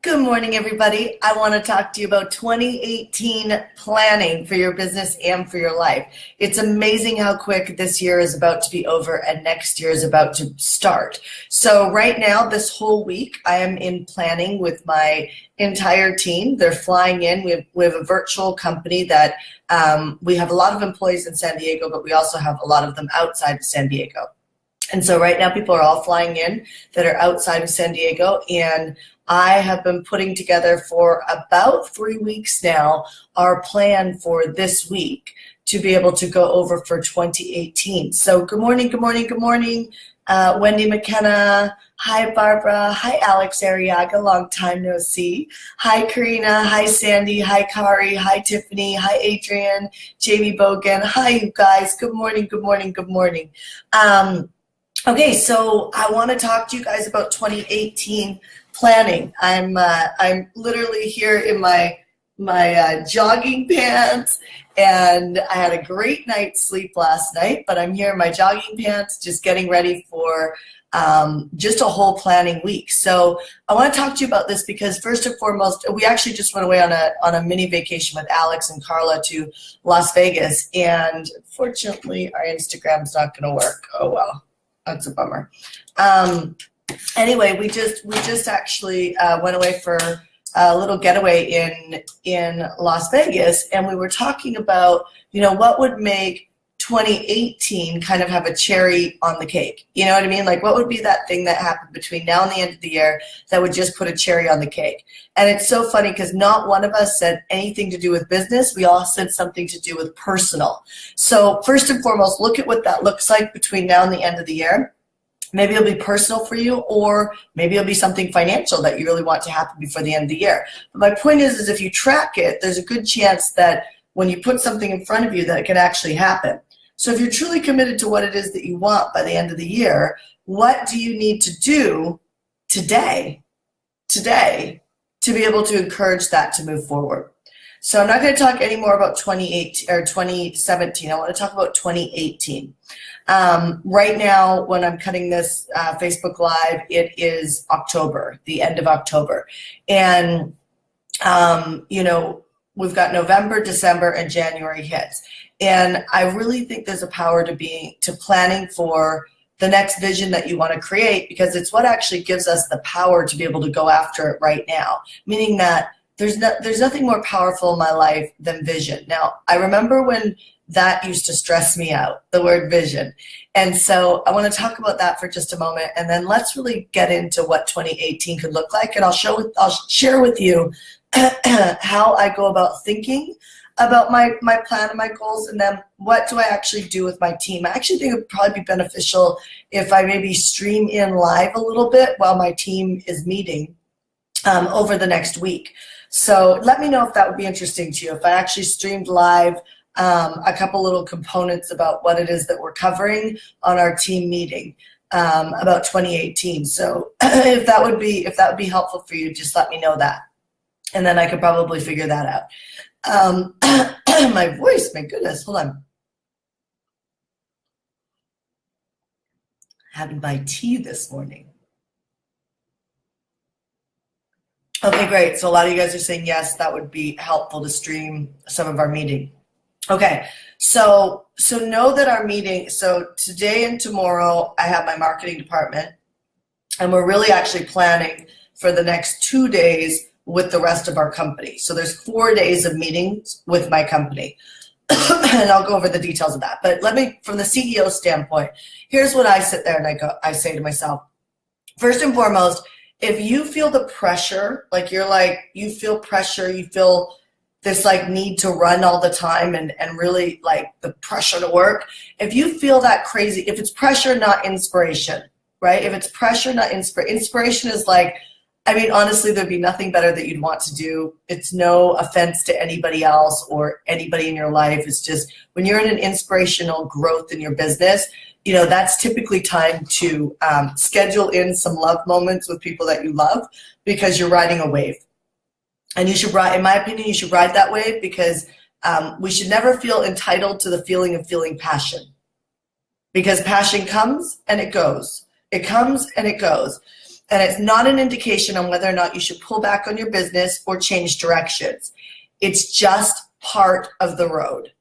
Good morning, everybody. I want to talk to you about 2018 planning for your business and for your life. It's amazing how quick this year is about to be over and next year is about to start. So right now, this whole week, I am in planning with my entire team. They're flying in. We have a virtual company that we have a lot of employees in San Diego, but we also have a lot of them outside of San Diego. And so right now people are all flying in that are outside of San Diego, and I have been putting together for about 3 weeks now our plan for this week to be able to go over for 2018. So good morning, good morning, good morning, Wendy McKenna. Hi, Barbara. Hi, Alex Arriaga. Long time no see. Hi, Karina. Hi, Sandy. Hi, Kari. Hi, Tiffany. Hi, Adrian. Jamie Bogan. Hi, you guys. Good morning, good morning, good morning. Okay, so I want to talk to you guys about 2018 planning. I'm literally here in my jogging pants, and I had a great night's sleep last night, but I'm here in my jogging pants just getting ready for just a whole planning week. So I want to talk to you about this because first and foremost, we actually just went away on a mini vacation with Alex and Carla to Las Vegas, and fortunately our Instagram's not going to work. Oh well. That's a bummer. Anyway, we just actually went away for a little getaway in Las Vegas, and we were talking about, what would make 2018 kind of have a cherry on the cake. You know what I mean? Like, what would be that thing that happened between now and the end of the year that would just put a cherry on the cake? And it's so funny because not one of us said anything to do with business. We all said something to do with personal. So first and foremost, look at what that looks like between now and the end of the year. Maybe it'll be personal for you, or maybe it'll be something financial that you really want to happen before the end of the year. But my point is if you track it, there's a good chance that when you put something in front of you that it can actually happen. So if you're truly committed to what it is that you want by the end of the year, what do you need to do today to be able to encourage that to move forward? So I'm not going to talk anymore about 2018 or 2017. I want to talk about 2018. Right now, when I'm cutting this Facebook Live, it is October, the end of October. And, we've got November, December, and January hits. And I really think there's a power to planning for the next vision that you want to create, because it's what actually gives us the power to be able to go after it right now, meaning that there's nothing more powerful in my life than vision. Now, I remember when that used to stress me out, the word vision. And so I want to talk about that for just a moment, and then let's really get into what 2018 could look like. And I'll share with you how I go about thinking about my plan and my goals, and then what do I actually do with my team. I actually think it would probably be beneficial if I maybe stream in live a little bit while my team is meeting over the next week. So let me know if that would be interesting to you. If I actually streamed live a couple little components about what it is that we're covering on our team meeting about 2018. So if that would be helpful for you, just let me know that, and then I could probably figure that out. My voice, my goodness, hold on. Having my tea this morning. Okay, great. So a lot of you guys are saying yes, that would be helpful to stream some of our meeting. Okay, so know that our meeting, so today and tomorrow I have my marketing department, and we're really actually planning for the next 2 days with the rest of our company. So there's 4 days of meetings with my company. And I'll go over the details of that. But from the CEO standpoint, here's what I sit there and I say to myself. First and foremost, if you feel the pressure, you feel pressure, you feel this need to run all the time and really the pressure to work. If you feel that crazy, if it's pressure, not inspiration, right? If it's pressure, not inspiration is honestly, there'd be nothing better that you'd want to do. It's no offense to anybody else or anybody in your life. It's just when you're in an inspirational growth in your business, that's typically time to schedule in some love moments with people that you love, because you're riding a wave. And you should ride, in my opinion, you should ride that wave, because we should never feel entitled to the feeling of feeling passion, because passion comes and it goes. It comes and it goes. And it's not an indication on whether or not you should pull back on your business or change directions. It's just part of the road.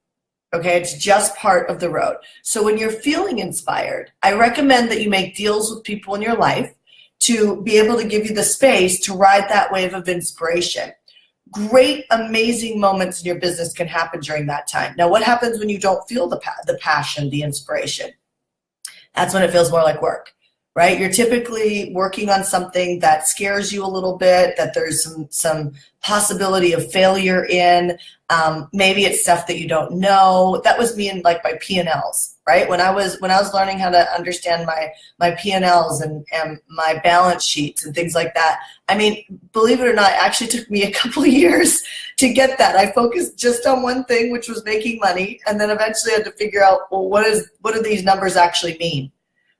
Okay, it's just part of the road. So when you're feeling inspired, I recommend that you make deals with people in your life to be able to give you the space to ride that wave of inspiration. Great, amazing moments in your business can happen during that time. Now, what happens when you don't feel the passion, the inspiration? That's when it feels more like work, right? You're typically working on something that scares you a little bit, that there's some possibility of failure in. Maybe it's stuff that you don't know. That was me in like my P&Ls, right? When I was learning how to understand my P&Ls and my balance sheets and things like that. I mean, believe it or not, it actually took me a couple of years to get that. I focused just on one thing, which was making money, and then eventually had to figure out, well, what do these numbers actually mean,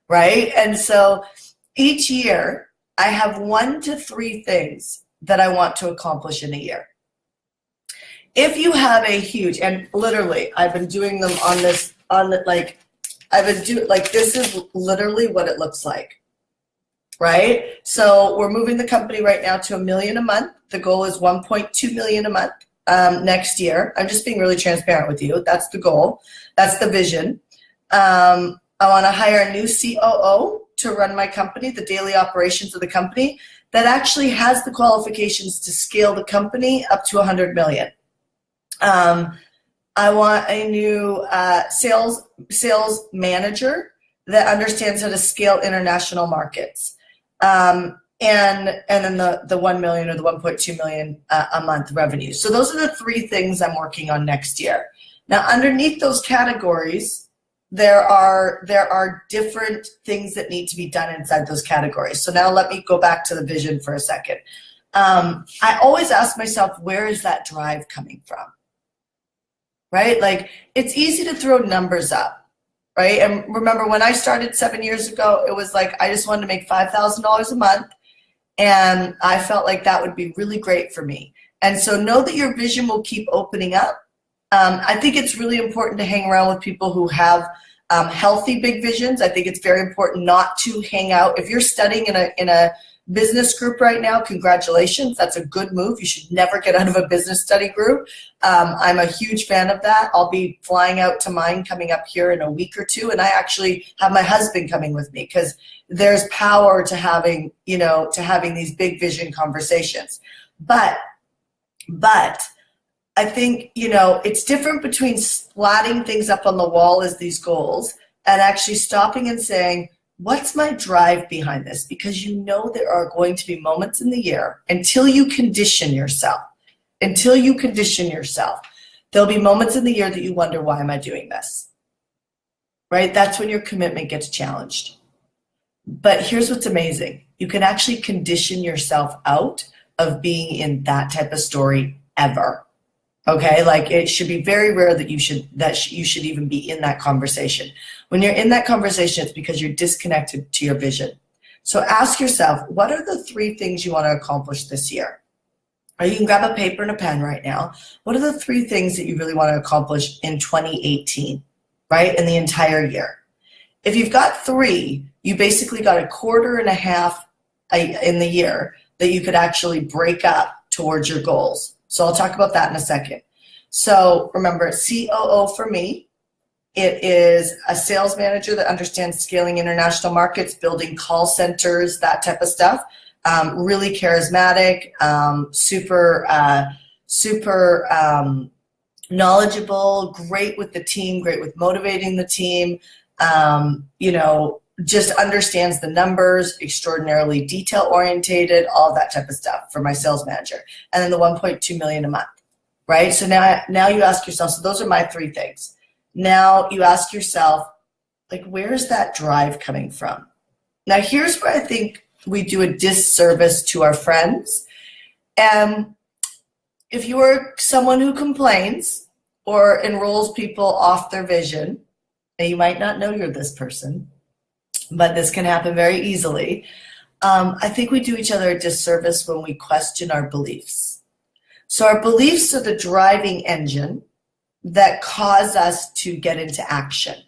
right? And so each year I have 1 to 3 things that I want to accomplish in a year. If you have a huge, and literally I've been doing them this is literally what it looks like, right? So we're moving the company right now to $1 million a month. The goal is 1.2 million a month next year. I'm just being really transparent with you. That's the goal. That's the vision. I want to hire a new COO to run my company, the daily operations of the company, that actually has the qualifications to scale the company up to 100 million. I want a new sales manager that understands how to scale international markets. And then the 1 million or the 1.2 million a month revenue. So those are the 3 things I'm working on next year. Now, underneath those categories, there are different things that need to be done inside those categories. So now let me go back to the vision for a second. I always ask myself, where is that drive coming from? Right? Like, it's easy to throw numbers up, right? And remember, when I started 7 years ago, it was like I just wanted to make $5,000 a month, and I felt like that would be really great for me. And so know that your vision will keep opening up. I think it's really important to hang around with people who have healthy big visions. I think it's very important not to hang out. If you're studying in a business group right now, congratulations. That's a good move. You should never get out of a business study group. I'm a huge fan of that. I'll be flying out to mine coming up here in a week or 2. And I actually have my husband coming with me because there's power to having these big vision conversations. But I think, it's different between splatting things up on the wall as these goals and actually stopping and saying, what's my drive behind this? Because there are going to be moments in the year until you condition yourself, there'll be moments in the year that you wonder, why am I doing this? Right? That's when your commitment gets challenged. But here's what's amazing. You can actually condition yourself out of being in that type of story ever. Okay, like it should be very rare that you should even be in that conversation. When you're in that conversation, it's because you're disconnected to your vision. So ask yourself, what are the 3 things you want to accomplish this year? Or you can grab a paper and a pen right now. What are the 3 things that you really want to accomplish in 2018, right? In the entire year. If you've got 3, you basically got a quarter and a half in the year that you could actually break up towards your goals. So I'll talk about that in a second. So remember, COO for me, it is a sales manager that understands scaling international markets, building call centers, that type of stuff. Really charismatic, super knowledgeable, great with the team, great with motivating the team. Just understands the numbers, extraordinarily detail orientated, all that type of stuff for my sales manager. And then the 1.2 million a month, right? So now you ask yourself, so those are my 3 things. Now you ask yourself, like, where is that drive coming from? Now here's where I think we do a disservice to our friends. If you are someone who complains or enrolls people off their vision, and you might not know you're this person, but this can happen very easily. I think we do each other a disservice when we question our beliefs. So our beliefs are the driving engine that cause us to get into action,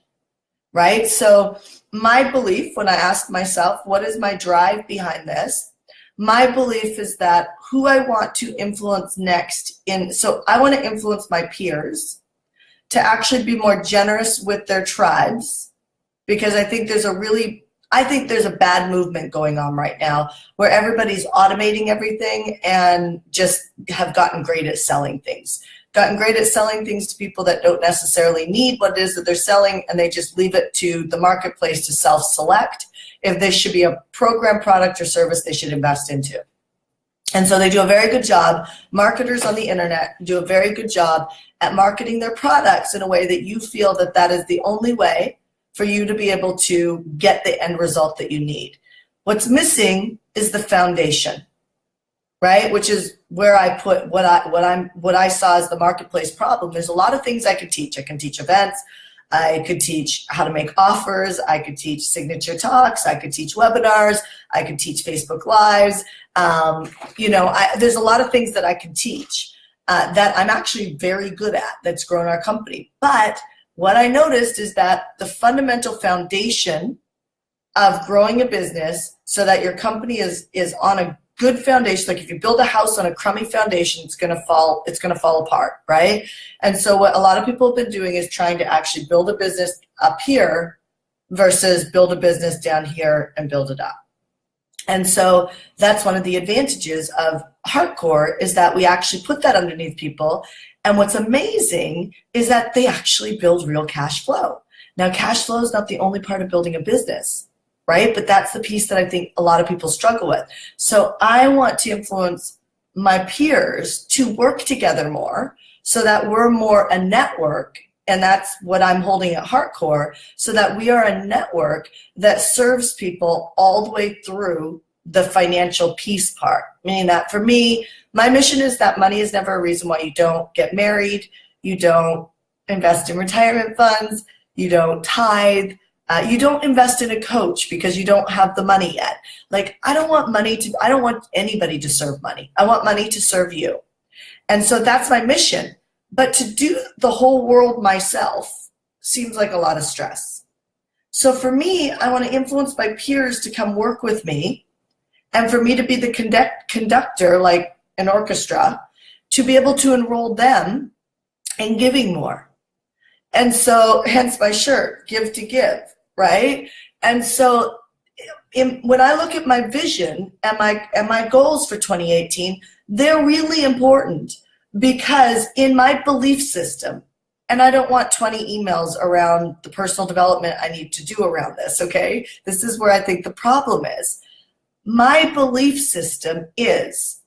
right? So my belief, when I ask myself, what is my drive behind this? My belief is that who I want to influence next so I want to influence my peers to actually be more generous with their tribes, because I think there's a bad movement going on right now where everybody's automating everything and just have gotten great at selling things. Gotten great at selling things to people that don't necessarily need what it is that they're selling, and they just leave it to the marketplace to self-select if this should be a program, product, or service they should invest into. And so they do a very good job. Marketers on the internet do a very good job at marketing their products in a way that you feel that that is the only way for you to be able to get the end result that you need. What's missing is the foundation, right? Which is where I put what I saw as the marketplace problem. There's a lot of things I could teach. I can teach events. I could teach how to make offers. I could teach signature talks. I could teach webinars. I could teach Facebook Lives. There's a lot of things that I can teach that I'm actually very good at that's grown our company. But what I noticed is that the fundamental foundation of growing a business so that your company is on a good foundation. Like if you build a house on a crummy foundation, it's gonna fall apart, right? And so what a lot of people have been doing is trying to actually build a business up here versus build a business down here and build it up. And so that's one of the advantages of HeartCore, is that we actually put that underneath people. And what's amazing is that they actually build real cash flow. Now, cash flow is not the only part of building a business, right? But that's the piece that I think a lot of people struggle with. So I want to influence my peers to work together more so that we're more a network. And that's what I'm holding at HeartCore, so that we are a network that serves people all the way through the financial piece part. Meaning that for me, my mission is that money is never a reason why you don't get married, you don't invest in retirement funds, you don't tithe, you don't invest in a coach because you don't have the money yet. Like, I don't want anybody to serve money. I want money to serve you. And so that's my mission. But to do the whole world myself seems like a lot of stress. So for me, I want to influence my peers to come work with me, and for me to be the conductor, like an orchestra, to be able to enroll them in giving more. And so hence my shirt, give to give, right? And so when I look at my vision and my goals for 2018, they're really important. Because in my belief system, and I don't want 20 emails around the personal development I need to do around this, okay? This is where I think the problem is. My belief system is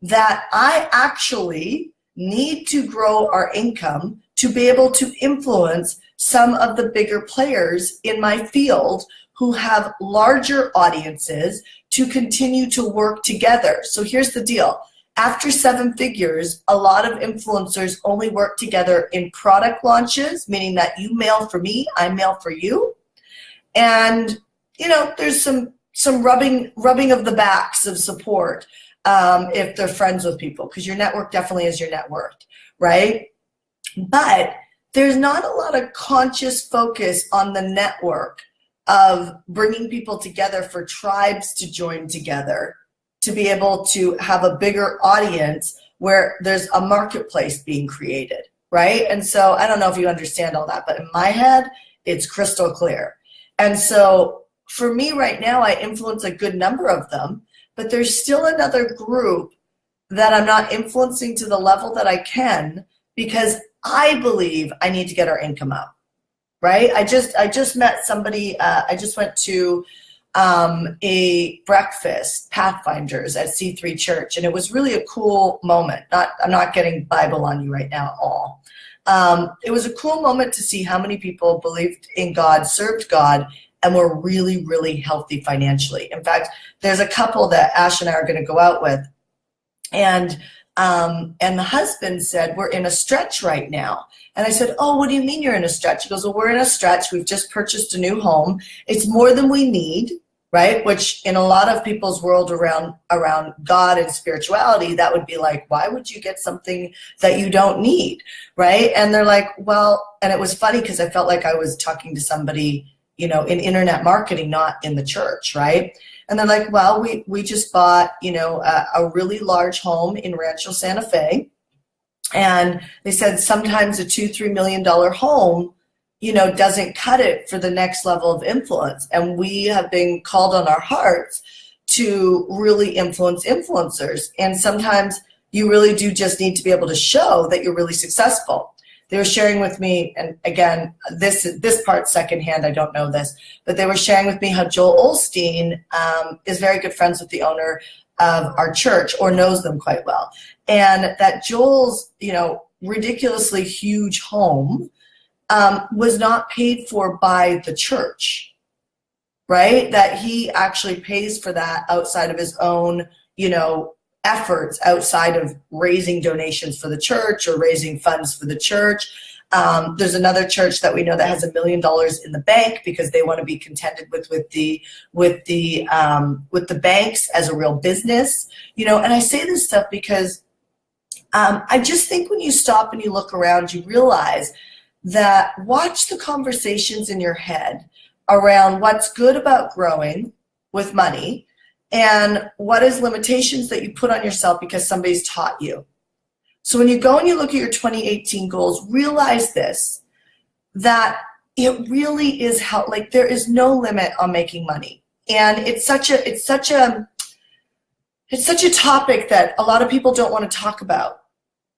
that I actually need to grow our income to be able to influence some of the bigger players in my field who have larger audiences to continue to work together. So here's the deal. After 7 figures, a lot of influencers only work together in product launches, meaning that you mail for me, I mail for you. And, there's some rubbing of the backs of support if they're friends with people, because your network definitely is your net worth, right? But there's not a lot of conscious focus on the network of bringing people together for tribes to join together, to be able to have a bigger audience where there's a marketplace being created, right? And so I don't know if you understand all that, but in my head, it's crystal clear. And so for me right now, I influence a good number of them, but there's still another group that I'm not influencing to the level that I can, because I believe I need to get our income up, right? I just met somebody, I just went to a breakfast, Pathfinders at C3 Church, and it was really a cool moment. I'm not getting Bible on you right now at all. It was a cool moment to see how many people believed in God, served God, and were really, really healthy financially. In fact, there's a couple that Ash and I are going to go out with, and the husband said, "We're in a stretch right now." And I said, "Oh, what do you mean you're in a stretch?" He goes, "Well, we're in a stretch. We've just purchased a new home. It's more than we need." Right? Which in a lot of people's world around God and spirituality, that would be like, why would you get something that you don't need? Right? And they're like, well, and it was funny because I felt like I was talking to somebody in internet marketing, not in the church, right? And they're like, well, we just bought, a really large home in Rancho Santa Fe. And they said sometimes a $2-3 million home, doesn't cut it for the next level of influence. And we have been called on our hearts to really influence influencers. And sometimes you really do just need to be able to show that you're really successful. They were sharing with me, and again, this part secondhand, I don't know this, but they were sharing with me how Joel Osteen is very good friends with the owner of our church, or knows them quite well. And that Joel's, ridiculously huge home was not paid for by the church, right? That he actually pays for that outside of his own, efforts, outside of raising donations for the church or raising funds for the church. There's another church that we know that has $1 million in the bank because they want to be contended with the banks as a real business, And I say this stuff because I just think when you stop and you look around, you realize that watch the conversations in your head around what's good about growing with money and what is limitations that you put on yourself because somebody's taught you. So when you go and you look at your 2018 goals, realize this, that it really is how, like, there is no limit on making money. And it's such a topic that a lot of people don't want to talk about.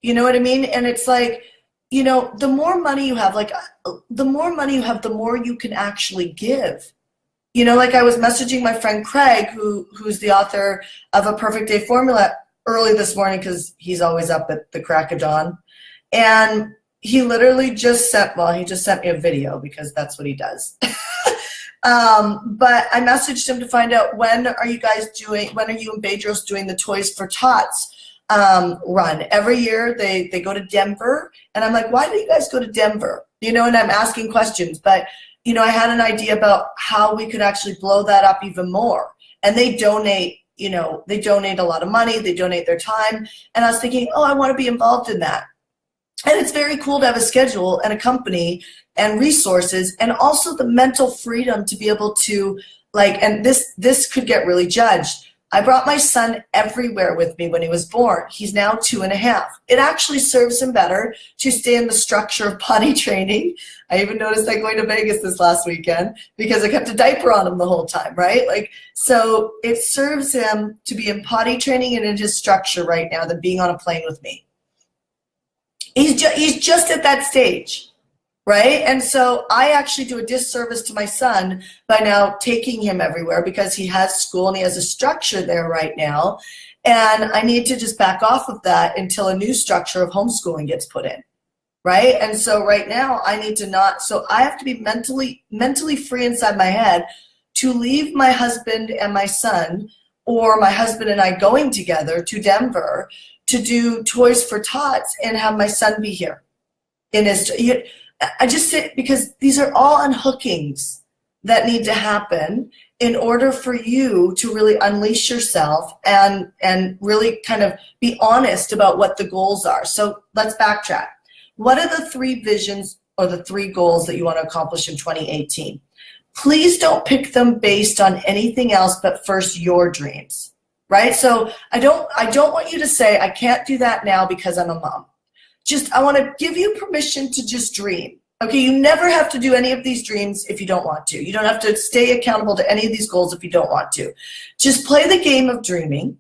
You know what I mean? And it's like, the more money you have, the more you can actually give. Like I was messaging my friend Craig, who's the author of A Perfect Day Formula, early this morning because he's always up at the crack of dawn. And he literally just sent me a video because that's what he does. But I messaged him to find out when are you and Bedros doing the Toys for Tots run. Every year they go to Denver, and I'm like, why do you guys go to Denver? And I'm asking questions, but I had an idea about how we could actually blow that up even more. And they donate, they donate a lot of money, they donate their time. And I was thinking, I want to be involved in that. And it's very cool to have a schedule and a company and resources, and also the mental freedom to be able to, and this could get really judged. I brought my son everywhere with me when he was born. He's now 2.5. It actually serves him better to stay in the structure of potty training. I even noticed that going to Vegas this last weekend because I kept a diaper on him the whole time, right? So it serves him to be in potty training and in his structure right now than being on a plane with me. He's just at that stage. Right? And so I actually do a disservice to my son by now taking him everywhere because he has school and he has a structure there right now. And I need to just back off of that until a new structure of homeschooling gets put in. Right? And so right now I have to be mentally free inside my head to leave my husband and my son, or my husband and I going together to Denver to do Toys for Tots and have my son be here in his. I just say, because these are all unhookings that need to happen in order for you to really unleash yourself and really kind of be honest about what the goals are. So let's backtrack. What are the 3 visions or the 3 goals that you want to accomplish in 2018? Please don't pick them based on anything else but first your dreams, right? So I don't want you to say, I can't do that now because I'm a mom. I want to give you permission to just dream. Okay, you never have to do any of these dreams if you don't want to. You don't have to stay accountable to any of these goals if you don't want to. Just play the game of dreaming.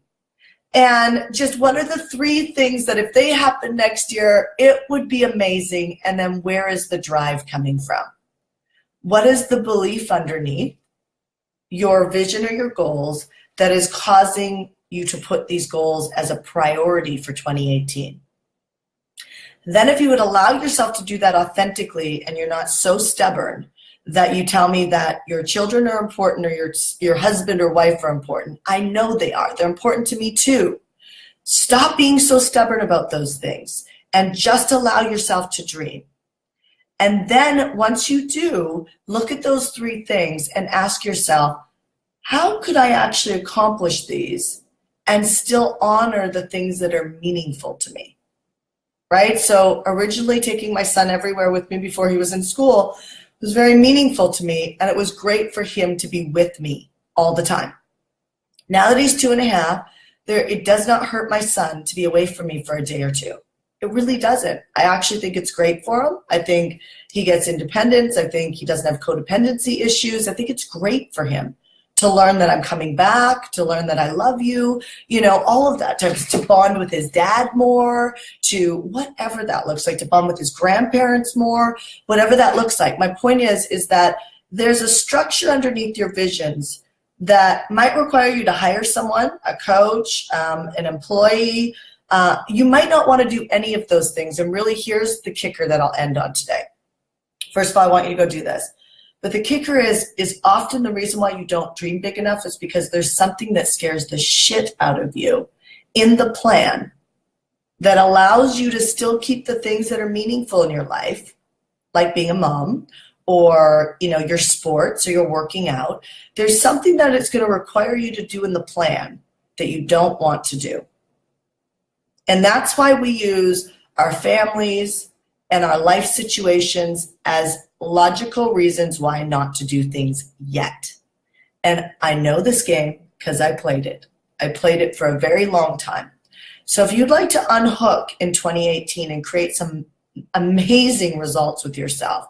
And just what are the 3 things that if they happen next year, it would be amazing? And then where is the drive coming from? What is the belief underneath your vision or your goals that is causing you to put these goals as a priority for 2018? Then if you would allow yourself to do that authentically and you're not so stubborn that you tell me that your children are important or your husband or wife are important. I know they are. They're important to me too. Stop being so stubborn about those things and just allow yourself to dream. And then once you do, look at those 3 things and ask yourself, how could I actually accomplish these and still honor the things that are meaningful to me? Right? So originally taking my son everywhere with me before he was in school was very meaningful to me, and it was great for him to be with me all the time. Now that he's 2.5, it does not hurt my son to be away from me for a day or two. It really doesn't. I actually think it's great for him. I think he gets independence. I think he doesn't have codependency issues. I think it's great for him to learn that I'm coming back, to learn that I love you, all of that, to bond with his dad more, to whatever that looks like, to bond with his grandparents more, whatever that looks like. My point is that there's a structure underneath your visions that might require you to hire someone, a coach, an employee. You might not want to do any of those things. And really, here's the kicker that I'll end on today. First of all, I want you to go do this. But the kicker is often the reason why you don't dream big enough is because there's something that scares the shit out of you in the plan that allows you to still keep the things that are meaningful in your life, like being a mom, or your sports, or your working out. There's something that it's going to require you to do in the plan that you don't want to do. And that's why we use our families and our life situations as logical reasons why not to do things yet. And I know this game because I played it. I played it for a very long time. So if you'd like to unhook in 2018 and create some amazing results with yourself,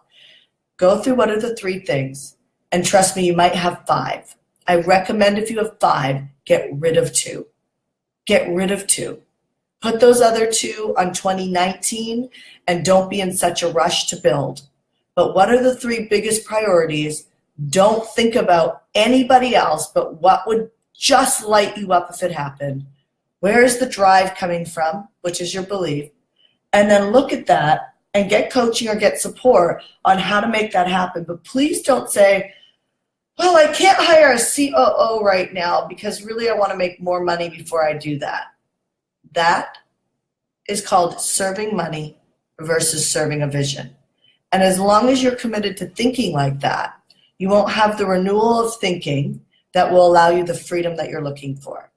go through what are the 3 things. And trust me, you might have 5. I recommend if you have 5, get rid of 2. Get rid of 2. Put those other 2 on 2019 and don't be in such a rush to build. But what are the 3 biggest priorities? Don't think about anybody else, but what would just light you up if it happened. Where is the drive coming from, which is your belief? And then look at that and get coaching or get support on how to make that happen. But please don't say, well, I can't hire a COO right now because really I want to make more money before I do that. That is called serving money versus serving a vision. And as long as you're committed to thinking like that, you won't have the renewal of thinking that will allow you the freedom that you're looking for.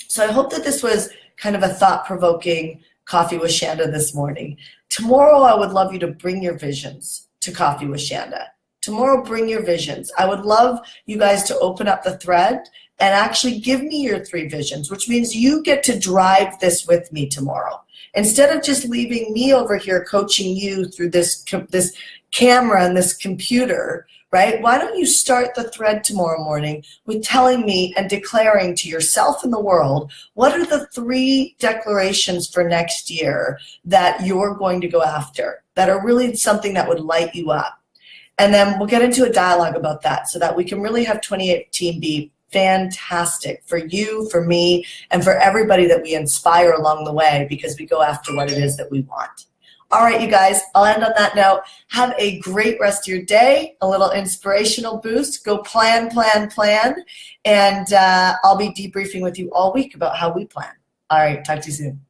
So I hope that this was kind of a thought-provoking Coffee with Shanda this morning. Tomorrow, I would love you to bring your visions to Coffee with Shanda. Tomorrow, bring your visions. I would love you guys to open up the thread and actually give me your 3 visions, which means you get to drive this with me tomorrow. Instead of just leaving me over here coaching you through this camera and this computer, right? Why don't you start the thread tomorrow morning with telling me and declaring to yourself and the world, what are the 3 declarations for next year that you're going to go after that are really something that would light you up? And then we'll get into a dialogue about that so that we can really have 2018 be fantastic for you, for me, and for everybody that we inspire along the way because we go after what it is that we want. All right, you guys, I'll end on that note. Have a great rest of your day, a little inspirational boost. Go plan, plan, plan. And I'll be debriefing with you all week about how we plan. All right, talk to you soon.